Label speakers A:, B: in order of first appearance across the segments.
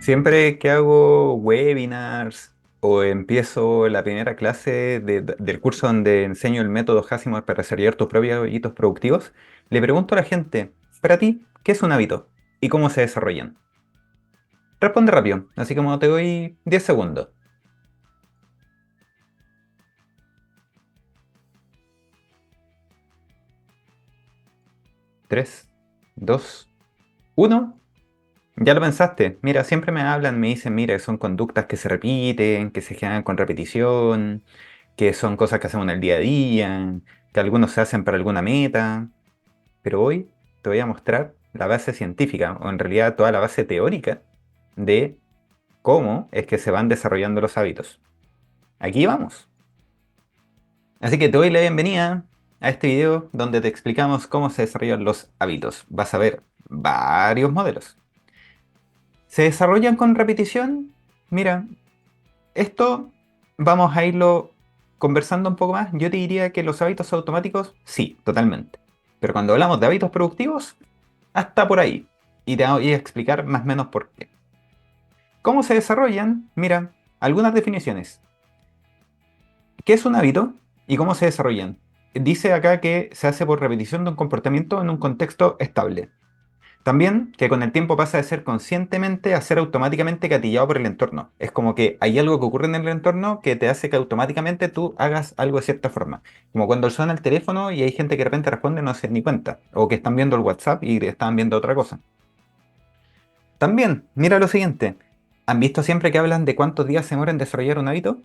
A: Siempre que hago webinars o empiezo la primera clase del curso donde enseño el método Hasimar para desarrollar tus propios hábitos productivos, le pregunto a la gente, para ti, ¿qué es un hábito? ¿Y cómo se desarrollan? Responde rápido, así como te doy 10 segundos. 3, 2, 1. Ya lo pensaste. Mira, siempre me hablan, me dicen, mira, que son conductas que se repiten, que se generan con repetición, que son cosas que hacemos en el día a día, que algunos se hacen para alguna meta. Pero hoy te voy a mostrar la base científica, o en realidad toda la base teórica, de cómo es que se van desarrollando los hábitos. Aquí vamos. Así que te doy la bienvenida a este video donde te explicamos cómo se desarrollan los hábitos. Vas a ver varios modelos. ¿Se desarrollan con repetición? Mira, esto vamos a irlo conversando un poco más. Yo te diría que los hábitos automáticos, sí, totalmente. Pero cuando hablamos de hábitos productivos, hasta por ahí. Y te voy a explicar más o menos por qué. ¿Cómo se desarrollan? Mira, algunas definiciones. ¿Qué es un hábito y cómo se desarrollan? Dice acá que se hace por repetición de un comportamiento en un contexto estable. También que con el tiempo pasa de ser conscientemente a ser automáticamente gatillado por el entorno. Es como que hay algo que ocurre en el entorno que te hace que automáticamente tú hagas algo de cierta forma. Como cuando suena el teléfono y hay gente que de repente responde y no se da ni cuenta. O que están viendo el WhatsApp y están viendo otra cosa. También, mira lo siguiente. ¿Han visto siempre que hablan de cuántos días se demora en desarrollar un hábito?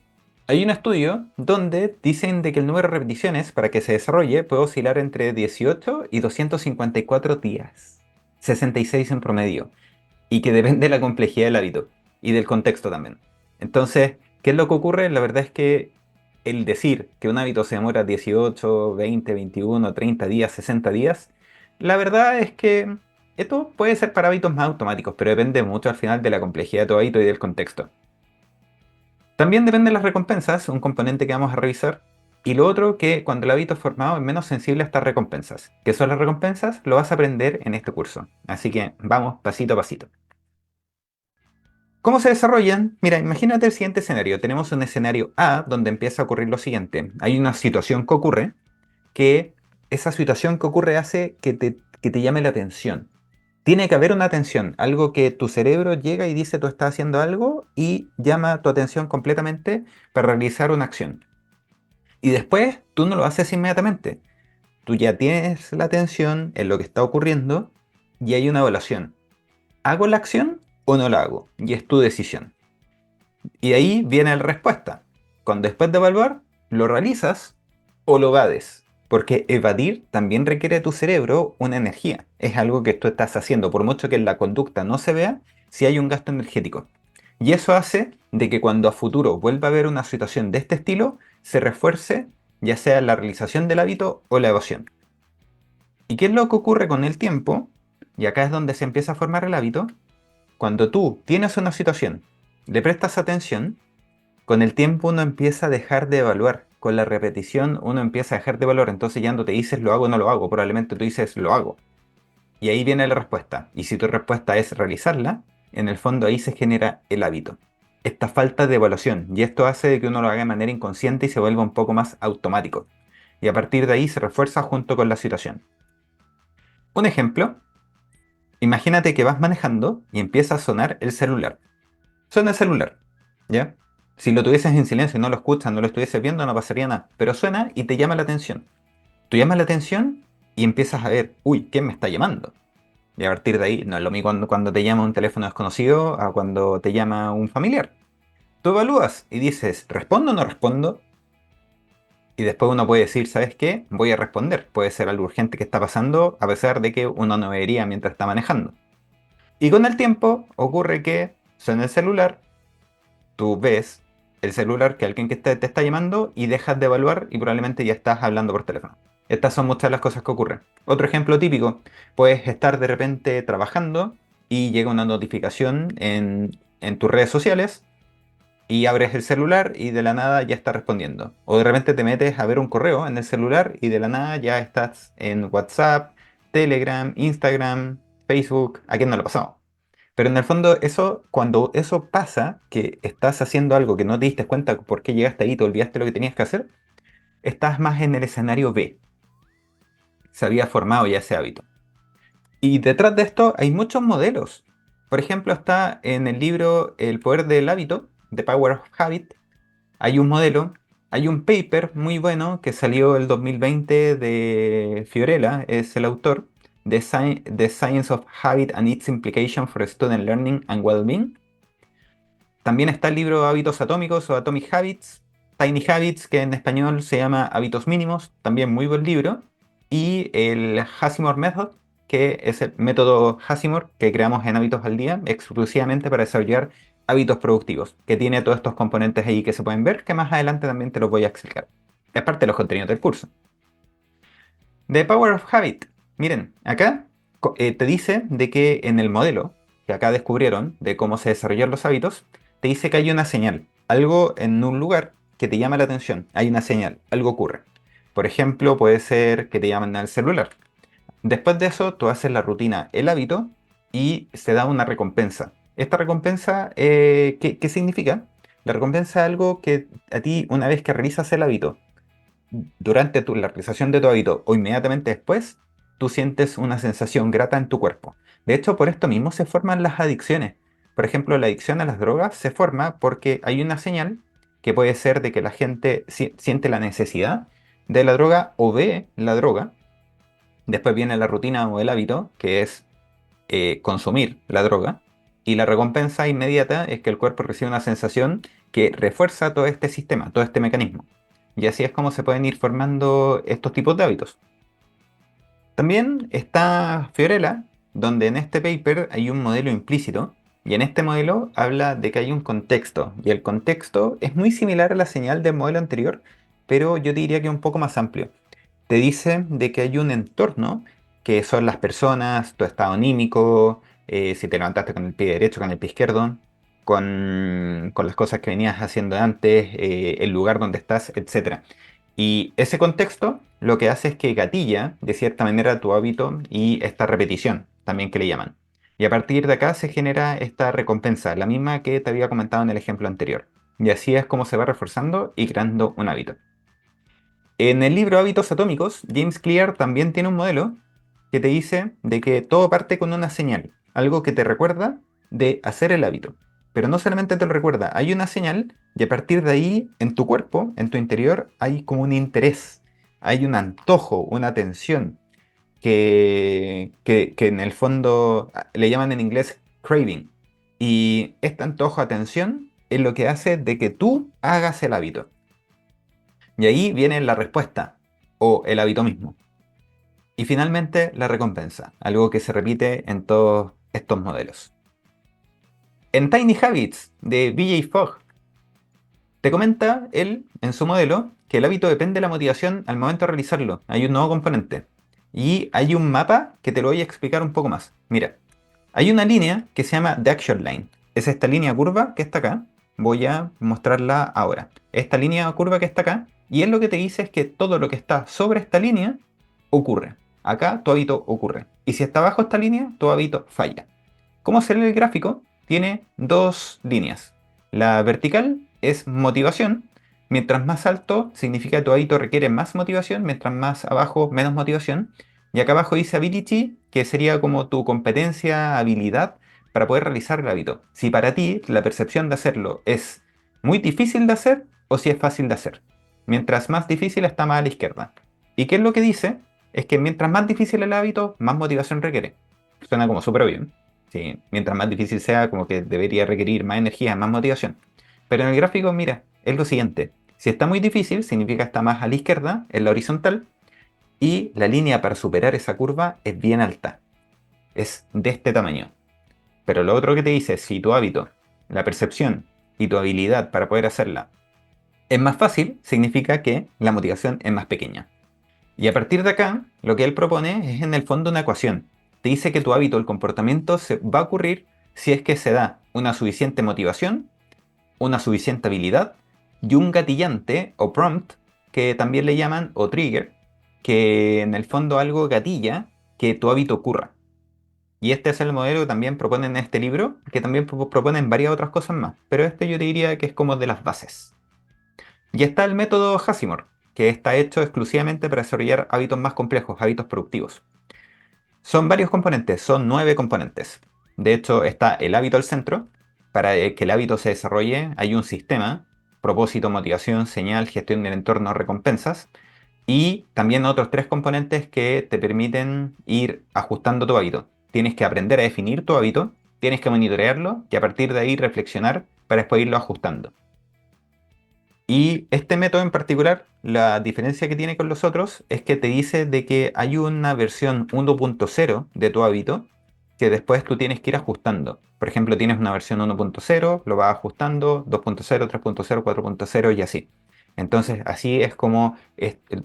A: Hay un estudio donde dicen de que el número de repeticiones para que se desarrolle puede oscilar entre 18 y 254 días. 66 en promedio. Y que depende de la complejidad del hábito y del contexto también. Entonces, ¿qué es lo que ocurre? La verdad es que el decir que un hábito se demora 18, 20, 21, 30 días, 60 días, la verdad es que esto puede ser para hábitos más automáticos, pero depende mucho al final de la complejidad de tu hábito y del contexto. También depende de las recompensas, un componente que vamos a revisar. Y lo otro, que cuando el hábito es formado es menos sensible a estas recompensas. ¿Qué son las recompensas? Lo vas a aprender en este curso. Así que vamos pasito a pasito. ¿Cómo se desarrollan? Mira, imagínate el siguiente escenario. Tenemos un escenario A donde empieza a ocurrir lo siguiente. Hay una situación que ocurre que esa situación que ocurre hace que te llame la atención. Tiene que haber una atención, algo que tu cerebro llega y dice tú estás haciendo algo y llama tu atención completamente para realizar una acción. Y después tú no lo haces inmediatamente. Tú ya tienes la atención en lo que está ocurriendo y hay una evaluación. ¿Hago la acción o no la hago? Y es tu decisión. Y ahí viene la respuesta. Cuando después de evaluar, lo realizas o lo evades. Porque evadir también requiere de tu cerebro una energía. Es algo que tú estás haciendo, por mucho que en la conducta no se vea, si hay un gasto energético. Y eso hace de que cuando a futuro vuelva a haber una situación de este estilo, se refuerce ya sea la realización del hábito o la evasión. ¿Y qué es lo que ocurre con el tiempo? Y acá es donde se empieza a formar el hábito. Cuando tú tienes una situación, le prestas atención, con el tiempo uno empieza a dejar de evaluar. Con la repetición uno empieza a dejar de evaluar. Entonces ya no te dices lo hago o no lo hago. Probablemente tú dices lo hago. Y ahí viene la respuesta. Y si tu respuesta es realizarla, en el fondo ahí se genera el hábito. Esta falta de evaluación. Y esto hace de que uno lo haga de manera inconsciente y se vuelva un poco más automático. Y a partir de ahí se refuerza junto con la situación. Un ejemplo. Imagínate que vas manejando y empieza a sonar el celular. Suena el celular, ¿ya? Si lo tuvieses en silencio y no lo escuchas, no lo estuvieses viendo, no pasaría nada. Pero suena y te llama la atención. Tú llamas la atención y empiezas a ver, uy, ¿quién me está llamando? Y a partir de ahí, no es lo mismo cuando te llama un teléfono desconocido a cuando te llama un familiar. Tú evalúas y dices, ¿respondo o no respondo? Y después uno puede decir, ¿sabes qué? Voy a responder. Puede ser algo urgente que está pasando, a pesar de que uno no vería mientras está manejando. Y con el tiempo ocurre que suena el celular, tú ves el celular que alguien que te está llamando y dejas de evaluar y probablemente ya estás hablando por teléfono. Estas son muchas de las cosas que ocurren. Otro ejemplo típico, puedes estar de repente trabajando y llega una notificación en tus redes sociales y abres el celular y de la nada ya estás respondiendo. O de repente te metes a ver un correo en el celular y de la nada ya estás en WhatsApp, Telegram, Instagram, Facebook. ¿A quién no lo ha pasado? Pero en el fondo, eso, cuando eso pasa, que estás haciendo algo que no te diste cuenta por qué llegaste ahí, te olvidaste lo que tenías que hacer, estás más en el escenario B. Se había formado ya ese hábito. Y detrás de esto hay muchos modelos. Por ejemplo, está en el libro El poder del hábito, The Power of Habit. Hay un modelo, hay un paper muy bueno que salió el 2020 de Fiorella, es el autor, The Science of Habit and Its Implication for Student Learning and Well-being. También está el libro Hábitos Atómicos o Atomic Habits, Tiny Habits, que en español se llama Hábitos Mínimos, también muy buen libro. Y el Hasimor Method, que es el método Hasimor que creamos en Hábitos al Día, exclusivamente para desarrollar hábitos productivos, que tiene todos estos componentes ahí que se pueden ver, que más adelante también te los voy a explicar. Es parte de los contenidos del curso. The Power of Habit. Miren, acá te dice de que en el modelo que acá descubrieron de cómo se desarrollan los hábitos, te dice que hay una señal, algo en un lugar que te llama la atención. Hay una señal, algo ocurre. Por ejemplo, puede ser que te llaman al celular. Después de eso, tú haces la rutina, el hábito, y se da una recompensa. Esta recompensa, ¿qué significa? La recompensa es algo que a ti, una vez que realizas el hábito, durante la realización de tu hábito o inmediatamente después, tú sientes una sensación grata en tu cuerpo. De hecho, por esto mismo se forman las adicciones. Por ejemplo, la adicción a las drogas se forma porque hay una señal que puede ser de que la gente siente la necesidad de la droga o ve la droga. Después viene la rutina o el hábito, que es consumir la droga. Y la recompensa inmediata es que el cuerpo recibe una sensación que refuerza todo este sistema, todo este mecanismo. Y así es como se pueden ir formando estos tipos de hábitos. También está Fiorella, donde en este paper hay un modelo implícito, y en este modelo habla de que hay un contexto, y el contexto es muy similar a la señal del modelo anterior, pero yo diría que un poco más amplio. Te dice de que hay un entorno, que son las personas, tu estado anímico, si te levantaste con el pie derecho, con el pie izquierdo, con las cosas que venías haciendo antes, el lugar donde estás, etcétera. Y ese contexto lo que hace es que gatilla de cierta manera tu hábito y esta repetición, también que le llaman. Y a partir de acá se genera esta recompensa, la misma que te había comentado en el ejemplo anterior. Y así es como se va reforzando y creando un hábito. En el libro Hábitos Atómicos, James Clear también tiene un modelo que te dice de que todo parte con una señal, algo que te recuerda de hacer el hábito. Pero no solamente te lo recuerda, hay una señal y a partir de ahí, en tu cuerpo, en tu interior, hay como un interés, hay un antojo, una tensión, que en el fondo le llaman en inglés craving. Y este antojo, atención, es lo que hace de que tú hagas el hábito. Y ahí viene la respuesta o el hábito mismo. Y finalmente la recompensa, algo que se repite en todos estos modelos. En Tiny Habits de BJ Fogg, te comenta él en su modelo que el hábito depende de la motivación al momento de realizarlo. Hay un nuevo componente. Y hay un mapa que te lo voy a explicar un poco más. Mira, hay una línea que se llama The Action Line. Es esta línea curva que está acá. Voy a mostrarla ahora. Esta línea curva que está acá. Y él lo que te dice es que todo lo que está sobre esta línea ocurre. Acá tu hábito ocurre. Y si está bajo esta línea, tu hábito falla. ¿Cómo se lee el gráfico? Tiene dos líneas. La vertical es motivación. Mientras más alto significa que tu hábito requiere más motivación, mientras más abajo menos motivación. Y acá abajo dice ability, que sería como tu competencia, habilidad para poder realizar el hábito. Si para ti la percepción de hacerlo es muy difícil de hacer o si es fácil de hacer. Mientras más difícil está más a la izquierda. ¿Y qué es lo que dice? Es que mientras más difícil el hábito, más motivación requiere. Suena como súper bien. Sí, mientras más difícil sea, como que debería requerir más energía, más motivación. Pero en el gráfico, mira, es lo siguiente. Si está muy difícil, significa que está más a la izquierda, en la horizontal, y la línea para superar esa curva es bien alta. Es de este tamaño. Pero lo otro que te dice, si tu hábito, la percepción y tu habilidad para poder hacerla es más fácil, significa que la motivación es más pequeña. Y a partir de acá, lo que él propone es en el fondo una ecuación. Te dice que tu hábito, el comportamiento, se va a ocurrir si es que se da una suficiente motivación, una suficiente habilidad y un gatillante o prompt, que también le llaman, o trigger, que en el fondo algo gatilla que tu hábito ocurra. Y este es el modelo que también proponen en este libro, que también proponen varias otras cosas más, pero este yo te diría que es como de las bases. Y está el método Hasimor, que está hecho exclusivamente para desarrollar hábitos más complejos, hábitos productivos. Son varios componentes, son 9 componentes. De hecho, está el hábito al centro. Para que el hábito se desarrolle, hay un sistema: propósito, motivación, señal, gestión del entorno, recompensas. Y también otros 3 componentes que te permiten ir ajustando tu hábito. Tienes que aprender a definir tu hábito, tienes que monitorearlo y a partir de ahí reflexionar para después irlo ajustando. Y este método en particular, la diferencia que tiene con los otros es que te dice de que hay una versión 1.0 de tu hábito que después tú tienes que ir ajustando. Por ejemplo, tienes una versión 1.0, lo vas ajustando, 2.0, 3.0, 4.0 y así. Entonces, así es como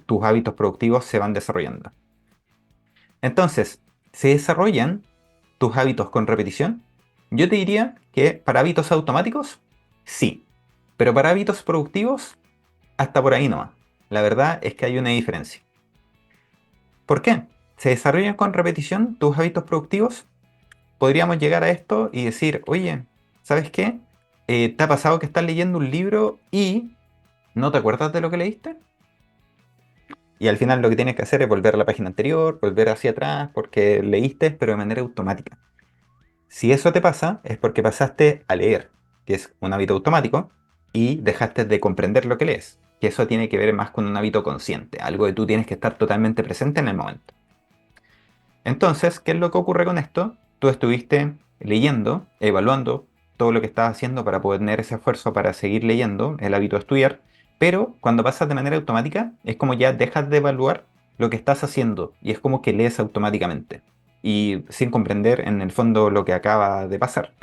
A: tus hábitos productivos se van desarrollando. Entonces, ¿se desarrollan tus hábitos con repetición? Yo te diría que para hábitos automáticos, sí. Pero para hábitos productivos, hasta por ahí nomás. La verdad es que hay una diferencia. ¿Por qué? ¿Se desarrollan con repetición tus hábitos productivos? Podríamos llegar a esto y decir, oye, ¿sabes qué? ¿Te ha pasado que estás leyendo un libro y no te acuerdas de lo que leíste? Y al final lo que tienes que hacer es volver a la página anterior, volver hacia atrás, porque leíste, pero de manera automática. Si eso te pasa, es porque pasaste a leer, que es un hábito automático, y dejaste de comprender lo que lees, que eso tiene que ver más con un hábito consciente, algo que tú tienes que estar totalmente presente en el momento. Entonces, ¿qué es lo que ocurre con esto? Tú estuviste leyendo, evaluando todo lo que estás haciendo para poder tener ese esfuerzo para seguir leyendo, el hábito de estudiar, pero cuando pasas de manera automática, es como ya dejas de evaluar lo que estás haciendo y es como que lees automáticamente y sin comprender en el fondo lo que acaba de pasar.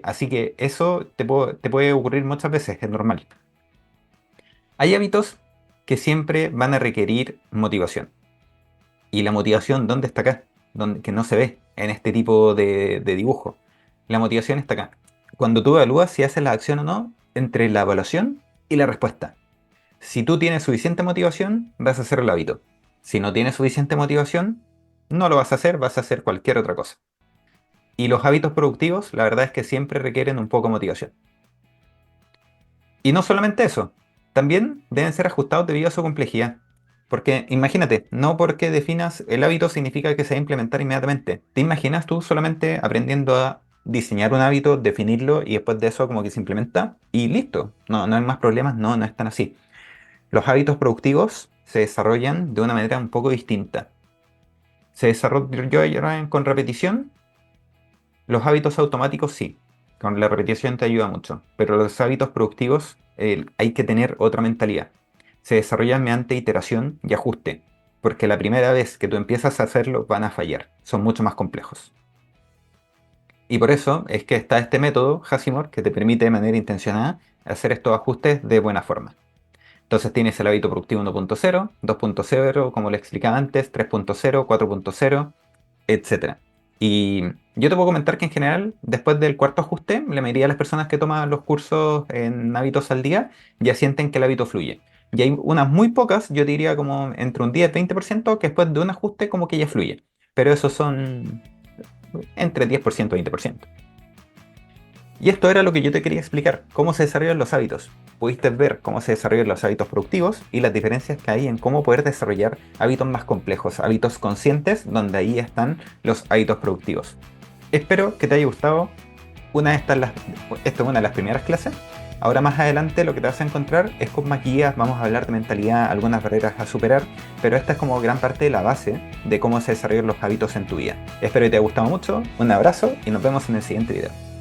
A: Así que eso te puede ocurrir muchas veces, es normal. Hay hábitos que siempre van a requerir motivación. ¿Y la motivación dónde está acá? Que no se ve en este tipo de dibujo. La motivación está acá. Cuando tú evalúas si haces la acción o no, entre la evaluación y la respuesta. Si tú tienes suficiente motivación, vas a hacer el hábito. Si no tienes suficiente motivación, no lo vas a hacer, vas a hacer cualquier otra cosa. Y los hábitos productivos, la verdad es que siempre requieren un poco de motivación. Y no solamente eso, también deben ser ajustados debido a su complejidad. Porque imagínate, no porque definas el hábito significa que se va a implementar inmediatamente. ¿Te imaginas tú solamente aprendiendo a diseñar un hábito, definirlo y después de eso como que se implementa y listo? No, no hay más problemas, no, no es tan así. Los hábitos productivos se desarrollan de una manera un poco distinta. Se desarrollan con repetición. Los hábitos automáticos sí, con la repetición te ayuda mucho, pero los hábitos productivos hay que tener otra mentalidad. Se desarrollan mediante iteración y ajuste, porque la primera vez que tú empiezas a hacerlo van a fallar, son mucho más complejos. Y por eso es que está este método, Hasimor, que te permite de manera intencionada hacer estos ajustes de buena forma. Entonces tienes el hábito productivo 1.0, 2.0, como le explicaba antes, 3.0, 4.0, etcétera. Y yo te puedo comentar que en general, después del cuarto ajuste, la mayoría de las personas que toman los cursos en hábitos al día ya sienten que el hábito fluye. Y hay unas muy pocas, yo diría como entre un 10 y 20%, que después de un ajuste como que ya fluye. Pero esos son entre 10% y 20%. Y esto era lo que yo te quería explicar, cómo se desarrollan los hábitos. Pudiste ver cómo se desarrollan los hábitos productivos y las diferencias que hay en cómo poder desarrollar hábitos más complejos, hábitos conscientes, donde ahí están los hábitos productivos. Espero que te haya gustado. Esta es una de las primeras clases. Ahora más adelante lo que te vas a encontrar es con más guías, vamos a hablar de mentalidad, algunas barreras a superar, pero esta es como gran parte de la base de cómo se desarrollan los hábitos en tu vida. Espero que te haya gustado mucho, un abrazo y nos vemos en el siguiente video.